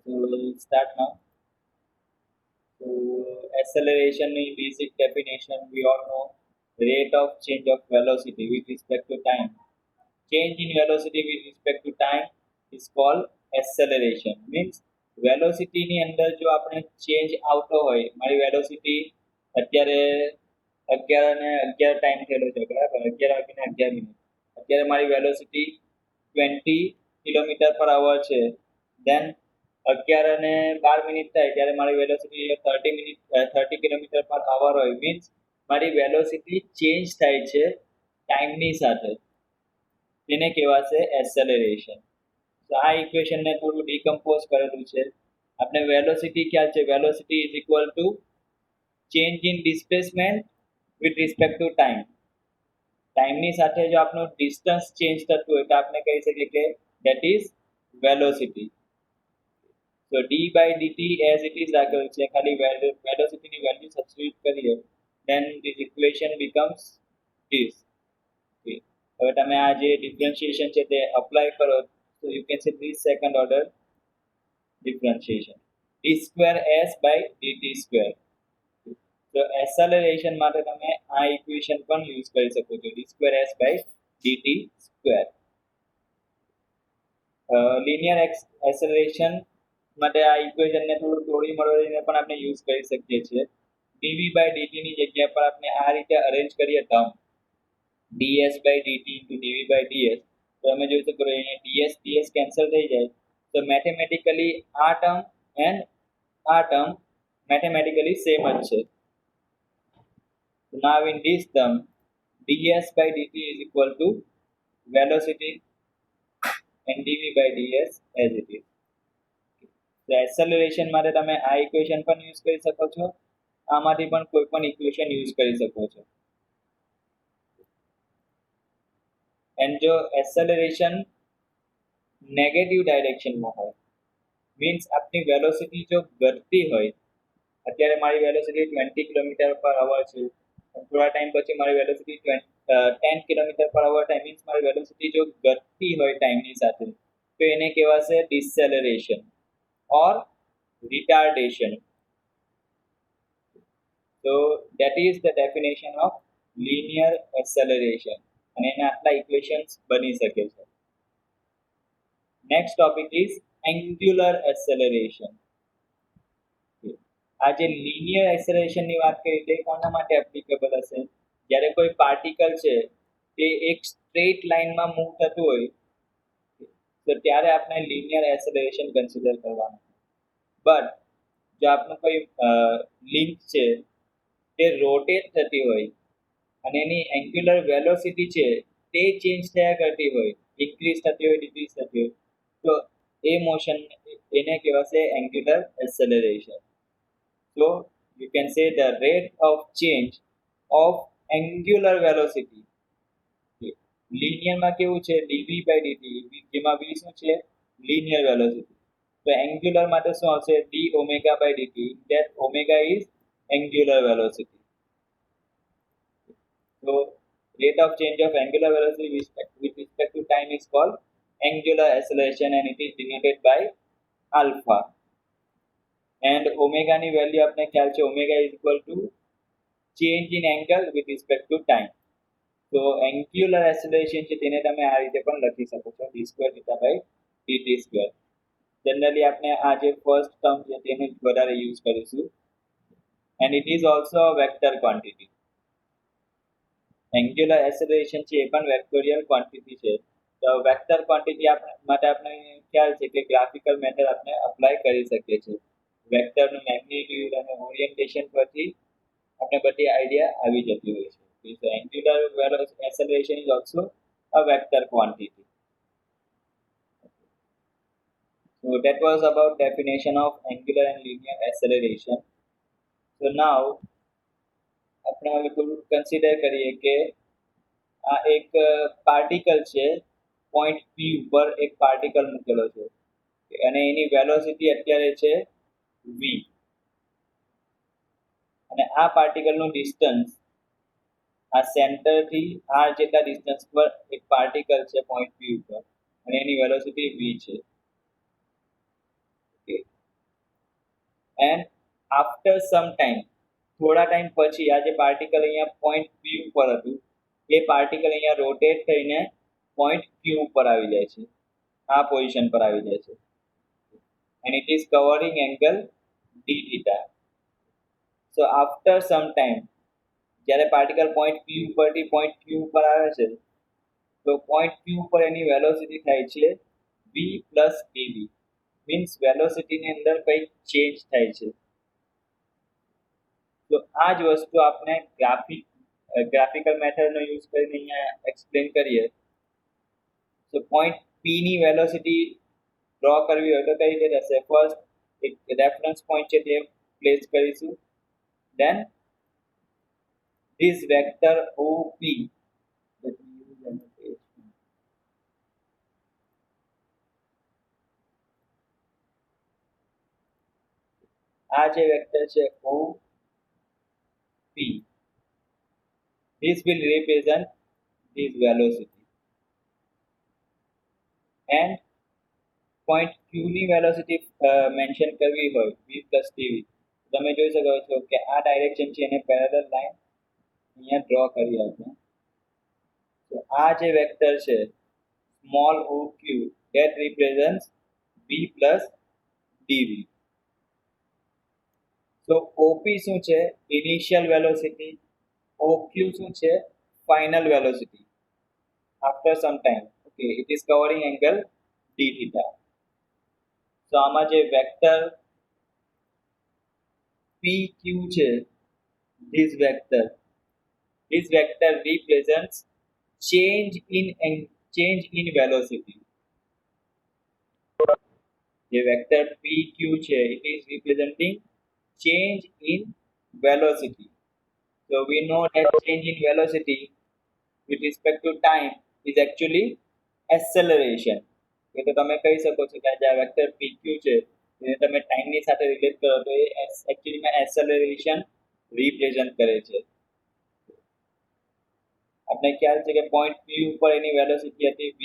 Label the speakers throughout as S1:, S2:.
S1: So we'll start now. So acceleration in basic definition, we all know rate of change of velocity with respect to time. Change in velocity with respect to time is called acceleration. Means velocity ની અંદર જો આપણે change આવતો હોય, મારી velocity અત્યારે 11:11 time થયેલો છે બરાબર 11:11 અત્યારે મારી velocity 20 કિલોમીટર પર અવર છે. દેન 11:12 થાય ત્યારે મારી વેલોસિટી 30 કિલોમીટર પર અવર હોય. મીન્સ મારી વેલોસિટી ચેન્જ થાય છે ટાઈમની સાથે, તેને કહેવાશે એક્સેલરેશન. તો આ ઇક્વેશનને થોડું ડીકમ્પોઝ કરેલું છે. આપણે વેલોસિટી ખ્યાલ છે, velocity is equal to change in displacement with respect to time. ટાઈમની સાથે જો આપણું ડિસ્ટન્સ ચેન્જ થતું હોય તો આપણે કહી શકીએ કે that is velocity. So d by dt as it is રાખેલું છે, ખાલી velocity ની વેલ્યુ સબસ્ટિટ્યુટ કરીએ, then this equation becomes this. Okay. હવે તમે આ જે ડિફરન્શિએશન છે તે અપ્લાય કરો તો you can say this second order differentiation d square s by dt square. તો એક્સેલરેશન માટે તમે આ ઇક્વેશન પણ યુઝ કરી શકો છો, d square s by dt square. Linear acceleration માટે આ ઇક્વેશનને થોડું તોડી મરોડીને પણ આપણે યુઝ કરી શકીએ છીએ. dv બાય dt ની જગ્યા પર આપણે આ રીતે અરેન્જ કરીએ term ds by dt into dv by ds, તો તમે જોઈ શકો અહીંયા ds ds કેન્સલ થઈ જાય, તો મેથેમેટિકલી આ ટર્મ એન્ડ આ ટર્મ મેથેમેટિકલી સેમ જ છે. Now in this term ds by dt is equal to velocity and dv by ds as it is. તો એક્સેલરેશન માટે તમે આ ઇક્વેશન પણ યુઝ કરી શકો છો, આમાંથી પણ કોઈ પણ ઇક્વેશન યુઝ કરી શકો છો. એન્ડ જો એક્સેલરેશન નેગેટિવ ડાયરેક્શનમાં હોય, મીન્સ આપની વેલોસિટી જો ઘટતી હોય, અત્યારે મારી વેલોસિટી 20 કિલોમીટર પર અવર છે, થોડા ટાઈમ પછી મારી વેલોસિટી 10 કિલોમીટર પર અવર થાય, મીન્સ મારી વેલોસિટી જો ઘટતી હોય ટાઈમની સાથે, તો એને કહેવાશે ડિસેલરેશન or retardation. So that is the definition of linear acceleration, અને એના આટલા ઇક્વેશન્સ બની શકે છે. Next topic is angular acceleration. આ જે લિનિયર એક્સેલરેશનની વાત કરી તે કોના માટે એપ્લિકેબલ હશે? જ્યારે કોઈ પાર્ટિકલ છે તે એક સ્ટ્રેટ લાઇનમાં મૂવ થતું હોય તો ત્યારે આપણે લિનિયર એક્સેલરેશન કન્સિડર કરવાનું. બટ જો આપણું કોઈ લિંક છે તે રોટેટ થતી હોય અને એની એન્ગ્યુલર વેલોસિટી છે તે ચેન્જ થયા કરતી હોય, ઇન્ક્રીઝ થતી હોય, ડિક્રીઝ થતી હોય, તો એ મોશન એને કહેવાશે angular acceleration. So you can say the rate of change of angular velocity. લિનિયરમાં કેવું છે dv by dt, જેમાં v શું છે linear velocity, તો એન્ગ્યુલર માટે શું આવશે d omega by dt, that omega is angular velocity. So rate of change of angular velocity with respect to time is called angular acceleration and it is denoted by alpha. And omega ની value આપણે ખ્યાલ છે, omega is equal to change in angle with respect to time. તો angular acceleration છે તેને તમે આ રીતે પણ લખી શકો છો, d square theta by dt square. Generally આપણે આ જે ફર્સ્ટ ટર્મ છે તેને જ વધારે યુઝ કરીશું. and it is also a vector quantity. angular acceleration છે એ પણ વેક્ટોરિયલ ક્વોન્ટિટી છે. તો વેક્ટર ક્વોન્ટિટી માટે આપણે ખ્યાલ છે કે ગ્રાફિકલ મેથડ આપણે અપ્લાય કરી શકીએ છીએ. વેક્ટરનું મેગ્નિટ્યુડ અને ઓરિએન્ટેશન પરથી આપણે બધી આઈડિયા આવી જતી હોય છે. So angular acceleration is also a vector quantity. So that was about definition of angular and linear acceleration. So now આપણે હવે થોડું કન્સિડર કરીએ કે આ એક પાર્ટિકલ છે, પોઈન્ટ P ઉપર એક પાર્ટિકલ મૂકેલો છે અને એની વેલોસિટી અત્યારે છે v, અને આ પાર્ટિકલનું ડિસ્ટન્સ આ સેન્ટરથી r જેટલા ડિસ્ટન્સ પર એક પાર્ટિકલ છે પોઈન્ટ P ઉપર અને એની વેલોસિટી v છે. એન્ડ આફ્ટર સમ ટાઈમ, થોડા ટાઈમ પછી આ જે પાર્ટિકલ અહીંયા પોઈન્ટ પી ઉપર હતું એ પાર્ટિકલ અહીંયા રોટેટ થઈને પોઈન્ટ ક્યુ ઉપર આવી જાય છે, આ પોઝિશન પર આવી જાય છે and it is covering angle d theta. So after some time, જ્યારે પાર્ટિકલ પોઈન્ટ પી ઉપરથી પોઈન્ટ ક્યુ ઉપર આવે છે તો પોઈન્ટ ક્યુ ઉપર એની વેલોસિટી થાય છે v પ્લસ dv, મીન્સ વેલોસિટીની અંદર કંઈક ચેન્જ થાય છે. તો આ જ વસ્તુ આપણે ગ્રાફિકલ મેથડનો યુઝ કરીને અહીંયા એક્સપ્લેન કરીએ. તો પોઈન્ટ પી ની વેલોસિટી ડ્રો કરવી હોય તો કઈ રીતે થશે? ફર્સ્ટ એક રેફરન્સ પોઈન્ટ છે તે પ્લેસ કરીશું, then this vector OP, આ જે વેક્ટર છે OP, this will represent this velocity and point Q ની વેલોસિટી મેન્શન કરવી હોય v પ્લસ dv, તમે જોઈ શકો છો કે આ ડાયરેક્શન છે એને પેરેલલ લાઈન અહીંયા ડ્રો કરી આપણે. તો આ જે વેક્ટર છે small OQ that represents v plus dv. તો OP શું છે? Initial velocity. OQ શું છે? Final velocity after some time. Okay, it is covering angle d theta. તો આમાં જે વેક્ટર PQ છે, this vector represents change in velocity. જે વેક્ટર PQ છે it is representing change in velocity. So we know that change in velocity with respect to time is actually acceleration. એટલે તમે કહી શકો છો કે આ વેક્ટર PQ છે એને તમે ટાઈમની સાથે રિલેટ કરો તો એ એકચ્યુઅલીમાં એક્સેલરેશન રિપ્રેઝન્ટ કરે છે. આપણે ખ્યાલ છે કે પોઈન્ટ પી ઉપર એની વેલોસિટી હતી v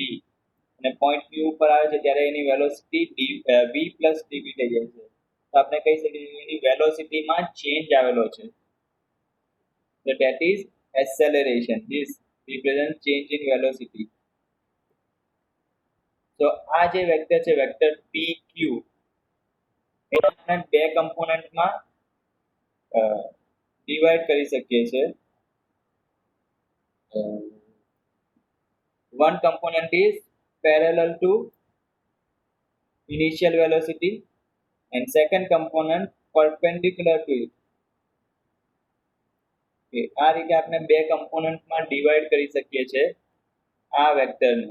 S1: અને પોઈન્ટ પી ઉપર આવે છે ત્યારે એની વેલોસિટી v પ્લસ dv થઈ જાય છે. તો આપણે કહી શકીએ કે એની વેલોસિટીમાં ચેન્જ આવેલો છે. So that is acceleration. This represents change in velocity. તો આ જે વેક્ટર છે વેક્ટર PQ એને આપણે બે કમ્પોનન્ટમાં ડિવાઇડ કરી શકીએ છીએ. One component is parallel to initial velocity and second component perpendicular to it. આ રીતે આપણે બે કમ્પોનન્ટમાં ડિવાઇડ કરી શકીએ છીએ આ વેક્ટરને.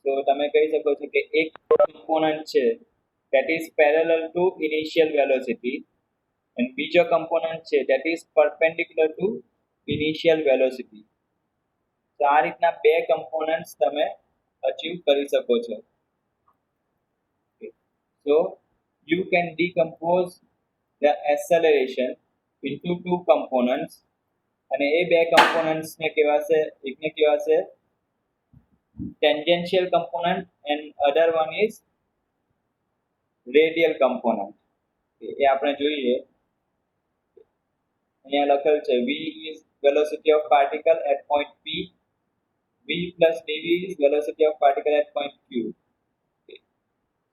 S1: તો તમે કહી શકો છો કે એક કમ્પોનન્ટ છે that is parallel to initial velocity and બીજો કમ્પોનન્ટ છે that is perpendicular to initial velocity. તો આ રીતના બે કમ્પોનન્ટ્સ તમે અચીવ કરી શકો છો. So you can decompose the acceleration into two components અને એ બે કમ્પોનન્ટ્સ ને કહેવાશે, એકને કહેવાશે tangential component and other one is radial component. એ આપણે જોઈએ અહીંયા લખેલ છે v is velocity of particle at point P, v plus dv is velocity of particle at point Q.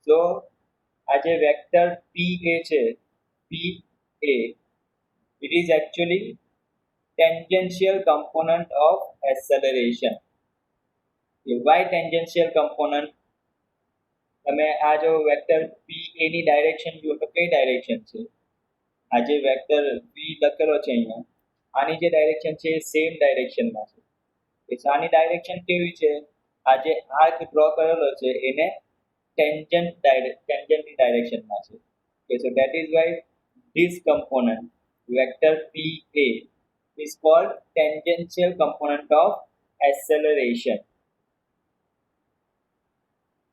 S1: So આ જે વેક્ટર PA છે PA, it is actually tangential component of acceleration. Why tangential component? તમે આ જો vector PA ની direction જુઓ તો કઈ ડાયરેક્શન છે? આ જે વેક્ટર v લખેલો છે અહીંયા આની જે ડાયરેક્શન છે એ સેમ ડાયરેક્શનમાં છે. આની ડાયરેક્શન કેવી છે? આ જે આર્ક ડ્રો કરેલો છે એને ટેન્જન્ટની ડાયરેક્શનમાં છે. Okay, so that is why this component vector PA is called tangential component of acceleration.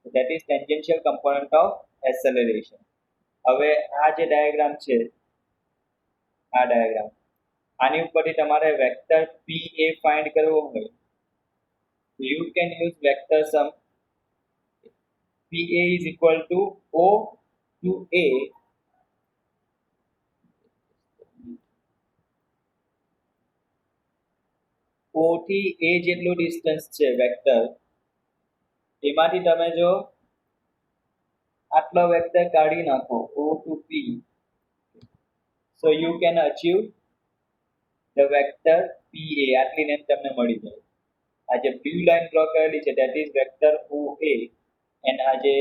S1: So that is tangential component of acceleration. હવે આ જે ડાયાગ્રામ છે આ ડાયાગ્રામ આની ઉપરથી તમારે વેક્ટર PA ફાઇન્ડ કરવો હોય you can use vector sum. PA is equal to O to A O થી એ જેટલું ડિસ્ટન્સ છે વેક્ટર એમાંથી તમે જો આટલો વેક્ટર કાઢી નાખો O to P, so you can achieve the vector PA. આટલી લેન્થ તમને મળી જાય. આ જે બ્લુ લાઈન ડ્રો કરેલી છે that is vector OA and આ જે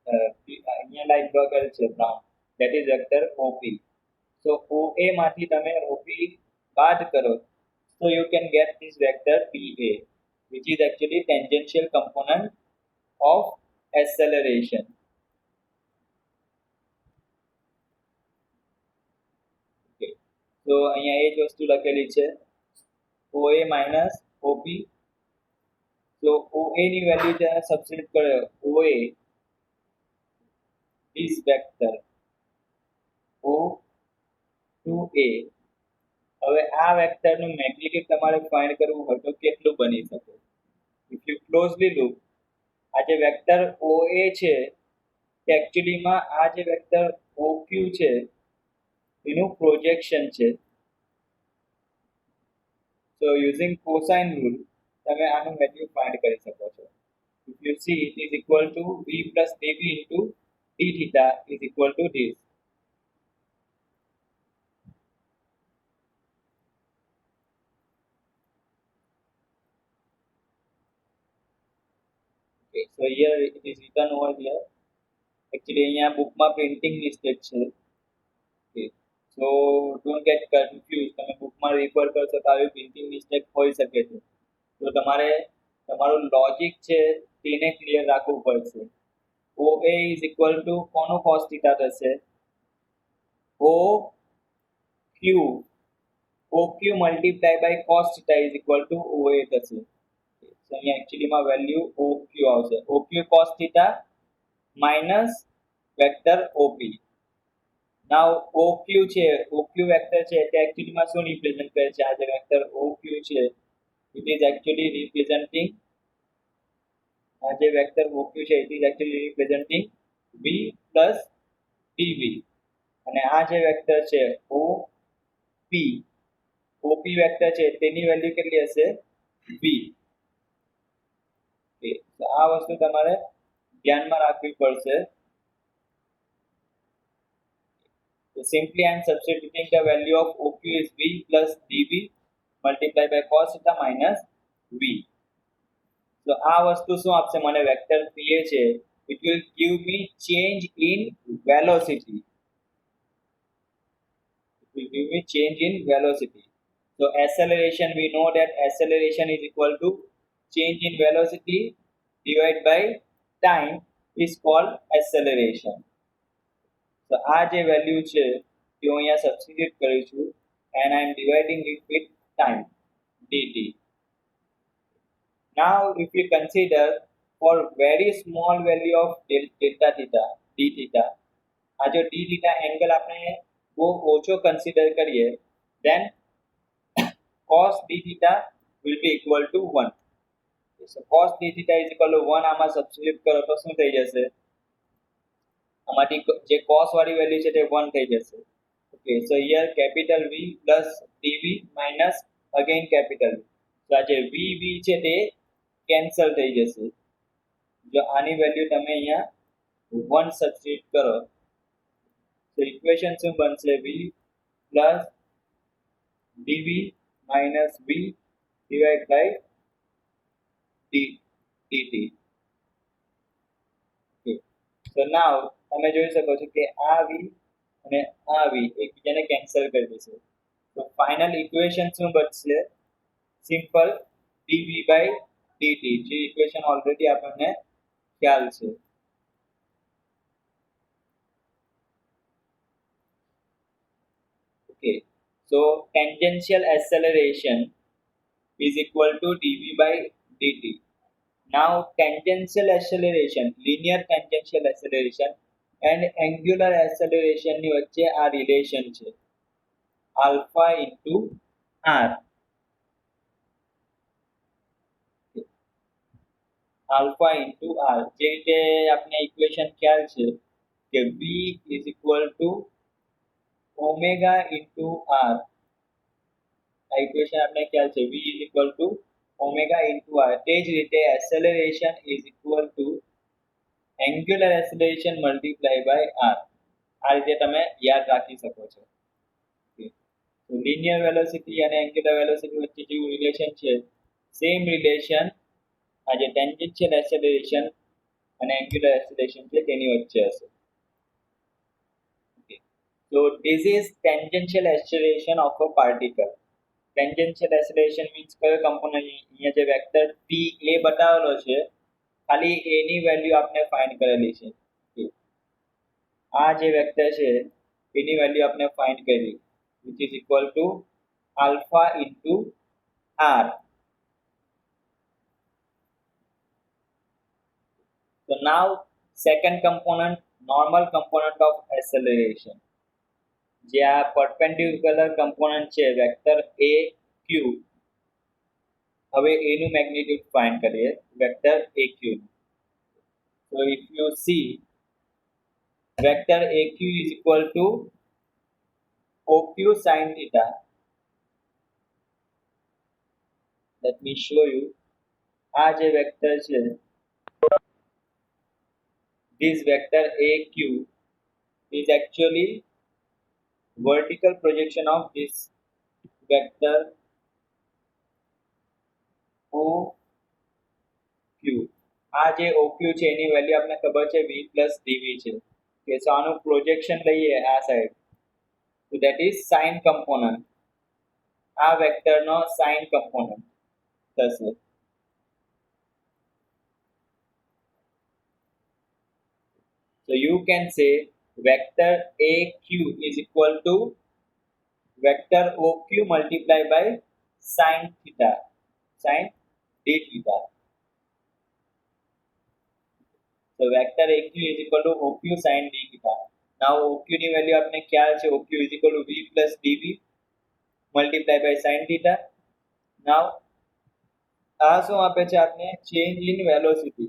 S1: અહીંયા લાઈન ડ્રો કરેલી છે brown that is vector OP. so OA માંથી તમે OP બાદ કરો so you can get this vector PA, which is actually tangential component of acceleration. તો અહીંયા એ જ વસ્તુ લખેલી છે OA minus OP. તો OA ની વેલ્યુ જ્યારે સબસ્ટિટ્યુટ કરો OA is vector O to A. હવે આ વેક્ટરનું મેગ્નીટ્યુડ તમારે ફાઇન્ડ કરવું હોય તો કેટલું બની શકે? ઇફ યુ ક્લોઝલી લુક, આ જે વેક્ટર OA છે તે એકચ્યુઅલીમાં આ જે વેક્ટર OQ છે એનું પ્રોજેક્શન છે. So using cosine rule તમે આનું વેલ્યુ ફાઇન્ડ કરી શકો છો. If you see, it is equal to V plus dV into d theta is equal to this. Okay, so here it is written over here. Actually અહીંયા બુકમાં printing mistake છે. Okay, so don't get confused. તમે બુકમાં refer કરશો તો આવી printing mistake હોઈ શકે છે. તો તમારે તમારું લોજિક છે તેને ક્લિયર રાખવું પડશે. OA is equal to કોનો cos theta થશે? OQ multiplied by cos theta is equal to OA થશે. So અહીંયા એકચ્યુઅલીમાં વેલ્યુ OQ આવશે. OQ cos theta minus vector OP. Now OQ છે, OQ વેક્ટર છે તે એકચ્યુઅલીમાં શું રિપ્રેઝન્ટ કરે છે? આ જે વેક્ટર OQ છે it is actually representing આ જે વેક્ટર OQ છે it is actually representing V plus dV અને આ જે વેક્ટર છે OP વેક્ટર છે તેની વેલ્યુ કેટલી હશે? V. ઓકે, તો આ વસ્તુ તમારે ધ્યાનમાં રાખવી પડશે. So simply I am substituting the value of OQ is V plus dV multiplied by cos theta minus V. So આ વસ્તુ શું આપશે મને? વેક્ટર PA છે it will give me change in velocity. It will give me change in velocity. So acceleration, we know that acceleration is equal to change in velocity divided by time is called acceleration. So આ જે value છે તે હું અહીંયા substitute કરું છું and I am dividing it with time dt. Now if we consider for very small value of delta theta d theta, આ જો d theta એંગલ આપણે બહુ ઓછો કન્સિડર કરીએ then cos d theta will be equal to 1. So cos d theta is equal to 1 આમાં substitute કરો તો શું થઈ જશે? આમાંથી જે cos વાળી વેલ્યુ છે તે 1 થઈ જશે. Okay, so here capital V plus dV minus again capital V. So આ જે V છે તે કેન્સલ થઈ જશે. જો આની વેલ્યુ તમે અહીંયા 1 સબસ્ટિટ્યુટ કરો તો ઇક્વેશન શું બનશે? V plus dV minus V divided by dt. Okay, so now તમે જોઈ શકો છો કે આ V અને આ V એકબીજાને કેન્સલ કરી દેશે. તો ફાઇનલ ઇક્વેશન શું બનશે? સિમ્પલ dV by dt, જે ઇક્વેશન ઓલરેડી આપણને ખ્યાલ છે. Okay, so tangential acceleration is equal to dV by dt. Now tangential acceleration, linear tangential acceleration and angular acceleration ની વચ્ચે આ રિલેશન છે alpha into r. alpha into r જે રીતે આપણે ઇક્વેશન ખ્યાલ છે કે V is equal to omega into r. આ ઇક્વેશન આપણે ખ્યાલ છે V is equal to omega into r. તે જ રીતે acceleration is equal to angular acceleration multiply by r. આ રીતે તમે યાદ રાખી શકો છો. તો linear velocity અને angular velocity વચ્ચે જેવું રિલેશન છે સેમ રિલેશન આ જે tangential acceleration અને angular acceleration છે તેની વચ્ચે હશે. So this is tangential acceleration of a particle. Tangential acceleration means કયો component અહીંયા જે વેક્ટર p a બતાવેલો છે ખાલી a ની વેલ્યુ આપણે ફાઇન્ડ કરેલી છે. આ જે વેક્ટર છે એની વેલ્યુ આપણે ફાઇન્ડ કરી which is equal to alpha into r. So now second component, normal component of acceleration. જે આ perpendicular component છે વેક્ટર a q. હવે a નું મેગ્નિટ્યુડ ફાઇન્ડ કરીએ vector a q. So if you see vector aq is equal to oq sin theta. Let me show you. આ જે vector છે this vector aq is actually vertical projection of this vector OQ. આ જે OQ છે એની value આપણે ખબર છે V plus dV છે. કે સો આનું પ્રોજેક્શન લઈએ આ સાઈડ તો that is sin component. આ વેક્ટરનો sin component થશે. So you can say vector AQ is equal to vector OQ multiplied by sin theta, sin d theta. So vector AQ is equal to OQ sin d theta. Now OQ ની value આપણે ખ્યાલ છે OQ is equal to V plus dV multiplied by sin theta. Now આ શું આપે છે આપણે change in velocity.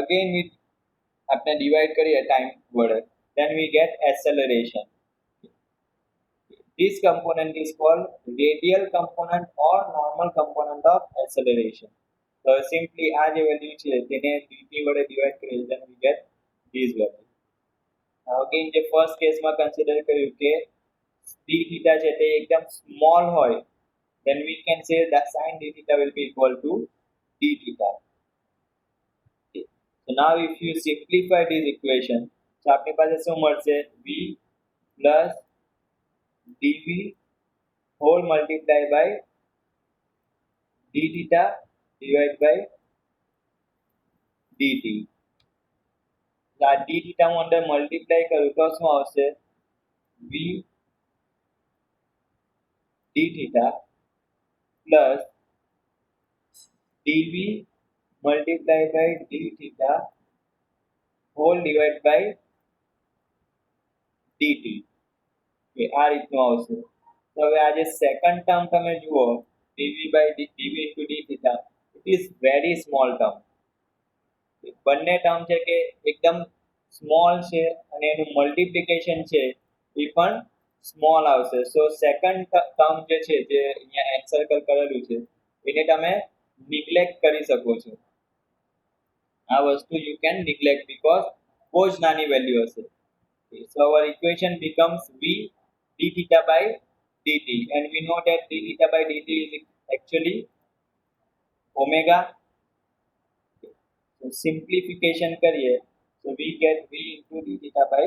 S1: Again with આપણે ડિવાઇડ કરીએ ટાઈમ વડે then we get acceleration. This component is called radial component or normal component of acceleration. So simply આ જે વેલ્યુ છે તેને dt વડે ડિવાઇડ કરીએ then we get this value. Now again જે ફર્સ્ટ કેસમાં કન્સિડર કર્યું કે d theta છે તે એકદમ સ્મોલ હોય then we can say that sin d theta will be equal to d theta. So now if you simplify this equation so આપણી પાસે શું મળશે v plus dv whole multiplied by d theta divided by dt. આ d theta હું અંદર multiply કરું તો શું આવશે v d theta plus dv multiplied by d theta whole divided by dt. આ રીતનું આવશે. તો હવે આ જે સેકન્ડ ટર્મ તમે જુઓ dv by dv into d theta it is very small term. બંને ટર્મ છે કે એકદમ સ્મોલ છે અને એનું મલ્ટીપ્લિકેશન છે એ પણ સ્મોલ આવશે. સો સેકન્ડ ટર્મ જે છે જે અહીંયા એન્સર્કલ કરેલું છે એને તમે નિગ્લેક્ટ કરી શકો છો. આ વસ્તુ you can neglect because બહુ જ નાની વેલ્યુ હશે. So our equation becomes v d theta by dt and we know that d theta by dt is actually omega. So simplification કરીએ so we get v into d theta by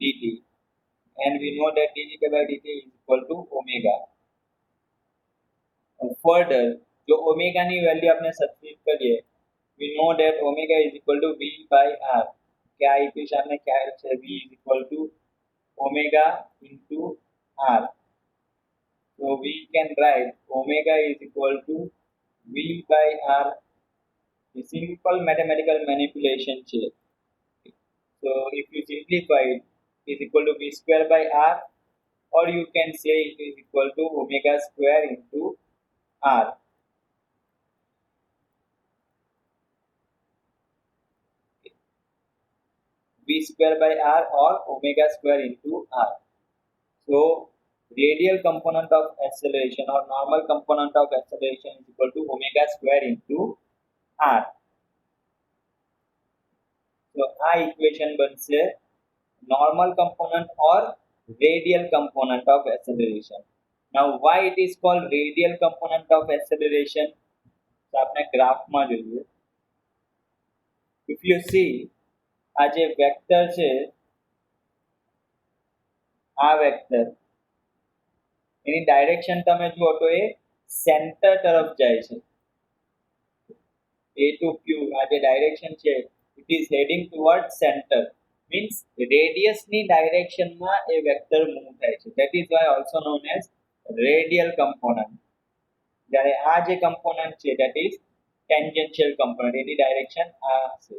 S1: dt and we know that d theta by dt is equal to omega. And further જો omega ની value આપણે substitute કરીએ we know that omega is equal to v by r. કે આ equation આપણે ખ્યાલ છે v is equal to omega into r. So we can write omega is equal to v by r. A simple mathematical manipulation છે. So if you simplify it is equal to v square by r or you can say it is equal to omega square into r. v square by r or omega square into r. So radial component of acceleration or normal component of acceleration is equal to omega square into r. So આ equation બનશે normal component or radial component of acceleration. Now why it is called radial component of acceleration? તો આપણે ગ્રાફમાં જોઈએ. If you see આ જે vector છે આ વેક્ટર એની ડાયરેક્શન તમે જુઓ તો એ સેન્ટર તરફ જાય છે. a to q આ જે ડાયરેક્શન છે it is heading towards center, means radius ની ડાયરેક્શનમાં એ વેક્ટર મૂવ થાય છે. that is why also known as radial component. જ્યારે આ જે component છે that is tangential component, any direction આ હશે.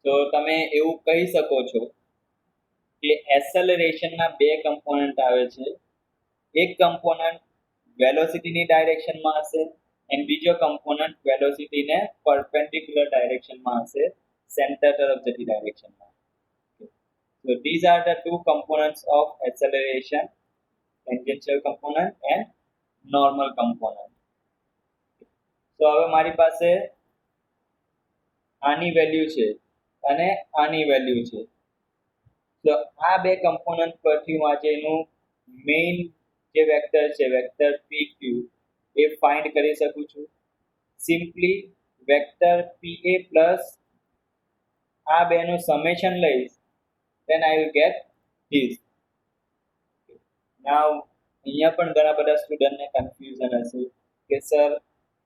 S1: તો તમે એવું કહી શકો છો કે એસેલરેશનના બે કમ્પોનન્ટ આવે છે. એક કમ્પોનન્ટ વેલોસિટીની ડાયરેક્શનમાં હશે એન્ડ બીજો કમ્પોનન્ટ વેલોસિટીને પરપેન્ડિક્યુલર ડાયરેક્શનમાં હશે, સેન્ટર તરફ જતી ડાયરેક્શનમાં. So these are the two components of acceleration, tangential component and normal component. So હવે મારી પાસે આની વેલ્યુ છે અને આની વેલ્યુ છે. તો આ બે કમ્પોનન્ટ પરથી હું આજે એનું મેઇન જે વેક્ટર છે વેક્ટર PQ એ ફાઇન્ડ કરી શકું છું. સિમ્પલી વેક્ટર PA પ્લસ આ બેનું સમેશન લઈશ, then I will get this. Now અહીંયા પણ ઘણા બધા સ્ટુડન્ટને કન્ફ્યુઝન હશે કે સર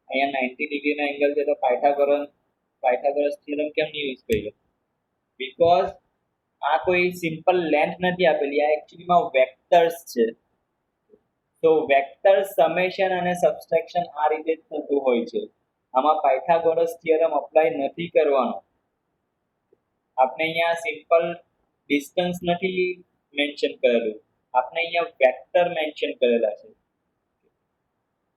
S1: અહીંયા 90 ડિગ્રીના એંગલ છે તો પાયથાગોરસ થિયરમ કેમ નહીં યુઝ કર્યો? બીકોઝ આ કોઈ સિમ્પલ લેન્થ નથી આપેલી, આ એકચ્યુઅલીમાં વેક્ટર્સ છે. તો વેક્ટર સમેશન અને સબટ્રેક્શન આ રીતે જ થતું હોય છે. આમાં પાયથાગોરસ થિયરમ અપ્લાય નથી કરવાનો. આપણે અહીંયા સિમ્પલ ડિસ્ટન્સ નથી મેન્શન કરેલું, આપણે અહીંયા વેક્ટર મેન્શન કરેલા છે.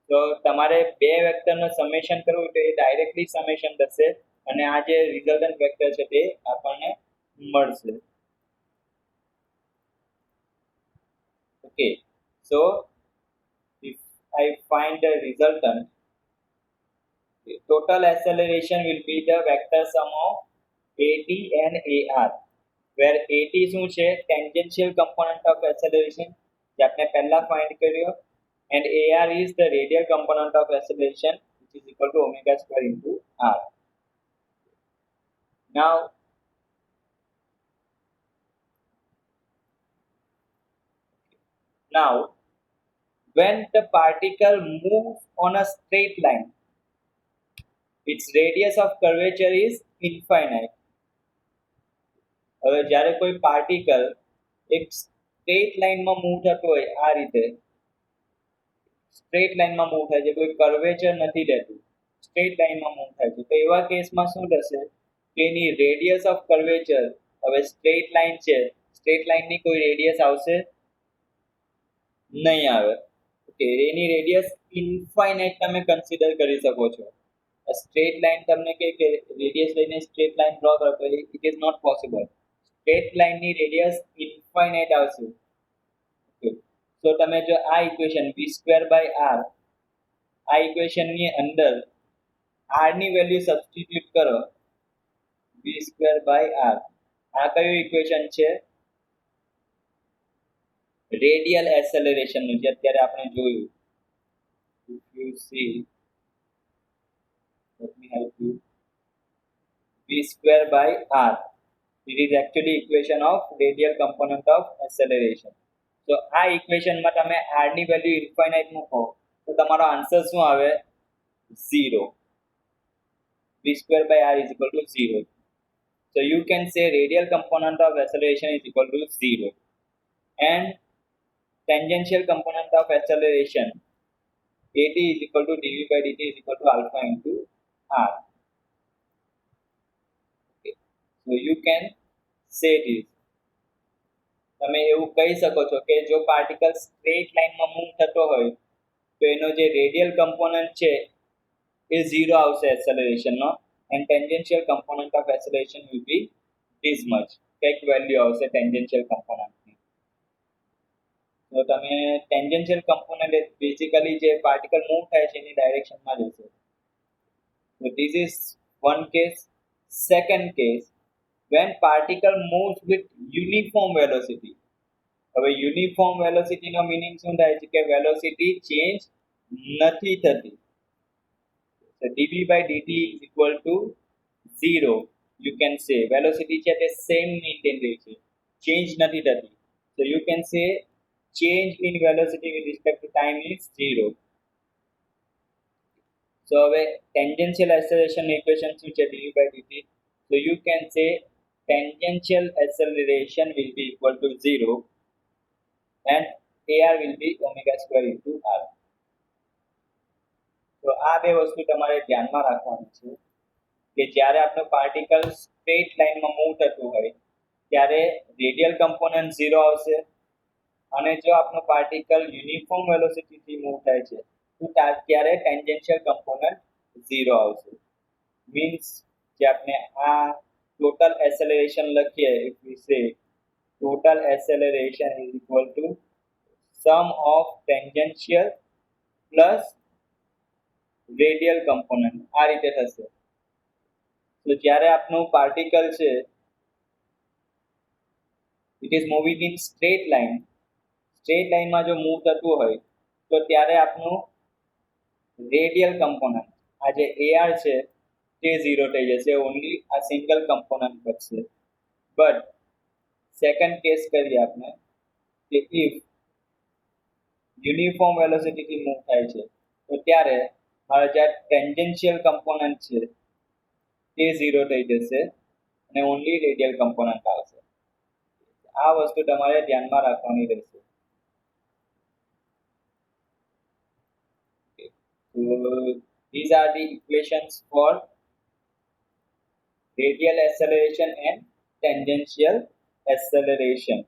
S1: તો તમારે બે વેક્ટરનું સમેશન કરવું તો એ ડાયરેક્ટલી સમેશન થશે અને આ જે રિઝલ્ટન્ટ વેક્ટર છે તે આપણને મળશે. Okay, so if I find the resultant, the total acceleration will be the vector sum of AT and AR, where AT શું છે tangential component of acceleration જે આપણે પહેલા find કર્યો, and AR is the radial component of acceleration which is equal to omega square into r. Now when the particle moves on a straight line, its radius of curvature is infinite. હવે જ્યારે કોઈ particle એક straight લાઇનમાં move થતો હોય, આ રીતે straight લાઇનમાં મૂવ થાય છે, કોઈ કર્વેચર નથી રહેતું, સ્ટ્રેટ લાઇનમાં મૂવ થાય છે, તો એવા કેસમાં શું થશે કે એની રેડિયસ ઓફ કર્વેચર, હવે સ્ટ્રેટ લાઇન છે, સ્ટ્રેટ લાઇનની કોઈ રેડિયસ આવશે નહીં આવે. ઓકે, એની રેડિયસ ઇન્ફાઇનાઇટ તમે કન્સિડર કરી શકો છો. સ્ટ્રેટ લાઇન તમને કે રેડિયસ લઈને સ્ટ્રેટ લાઇન ડ્રો કરો તો it is not possible. Straight લાઇનની રેડિયસ ઇન્ફાઇનાઇટ આવશે. ઓકે, તો તમે જો આ equation v square by r, આ ઇક્વેશનની અંદર r ની વેલ્યુ સબસ્ટિટ્યુટ કરો, v સ્ક્વેર બાય r, આ કયું ઇક્વેશન છે? રેડિયલ એસેલરેશનનું જે અત્યારે આપણે જોયું. if you see, let me help you, v square by r, it is actually equation of radial component of acceleration. તો આ ઇક્વેશનમાં તમે r ની વેલ્યુ ઇન્ફાઇનાઇટ મૂકો તો તમારો આન્સર શું આવે? 0. v square by r is equal to 0. So you can say radial component of acceleration is equal to 0 and tangential component of acceleration at is equal to dv by dt is equal to alpha into r. Okay, so you can say this. તમે એવું કહી શકો છો કે જો particle straight લાઇનમાં move થતો હોય તો એનો જે રેડિયલ કમ્પોનન્ટ છે એ 0 આવશે એક્સેલરેશનનો, and tangential component of acceleration will be this much. કંઈક વેલ્યુ આવશે tangential component ની. તો તમે tangential component એ બેઝિકલી જે પાર્ટિકલ મૂવ થાય છે એની ડાયરેક્શનમાં જશે. So this is one case. Second case, when particle moves with uniform velocity. હવે યુનિફોર્મ વેલોસિટીનો મીનિંગ શું થાય છે કે વેલોસિટી ચેન્જ નથી થતી. So dv by dt is equal to 0. You can say velocity છે તે સેમ મેન્ટેન રહે છે, ચેન્જ નથી થતી. So you can say change in velocity with respect to time is 0. So હવે tangential acceleration equation શું છે dv by dt? So you can say tangential acceleration will be equal to 0 and ar will be omega square into r. તો આ બે વસ્તુ તમારે ધ્યાનમાં રાખવાની છે કે જ્યારે આપણો પાર્ટિકલ સ્ટ્રેટ લાઇનમાં મૂવ થતું હોય ત્યારે રેડિયલ કમ્પોનન્ટ 0 આવશે, અને જો આપણો પાર્ટિકલ યુનિફોર્મ વેલોસિટીથી મૂવ થાય છે તો ત્યારે ટેન્જન્શિયલ કમ્પોનન્ટ 0 આવશે. મીન્સ જે આપણે આ ટોટલ એસેલરેશન લખીએ, ઇફ વી સે total acceleration is equal to sum of tangential plus radial component. આ રીતે થશે. તો જ્યારે આપણું પાર્ટિકલ છે it is moving in straight line, straight લાઇનમાં જો મૂવ થતું હોય તો ત્યારે આપણું રેડિયલ કમ્પોનન્ટ આ જે AR છે તે 0 થઈ જશે, ઓનલી આ સિંગલ કમ્પોનન્ટ બચશે. બટ સેકન્ડ કેસ કરીએ આપણે કે ઇફ યુનિફોર્મ વેલોસિટીથી મૂવ થાય છે તો ત્યારે મારા જે ટેન્જન્શિયલ કમ્પોનન્ટ છે તે 0 થઈ જશે અને ઓનલી રેડિયલ કમ્પોનન્ટ આવશે. આ વસ્તુ તમારે ધ્યાનમાં રાખવાની રહેશે. So these are the equations for radial acceleration and tangential acceleration.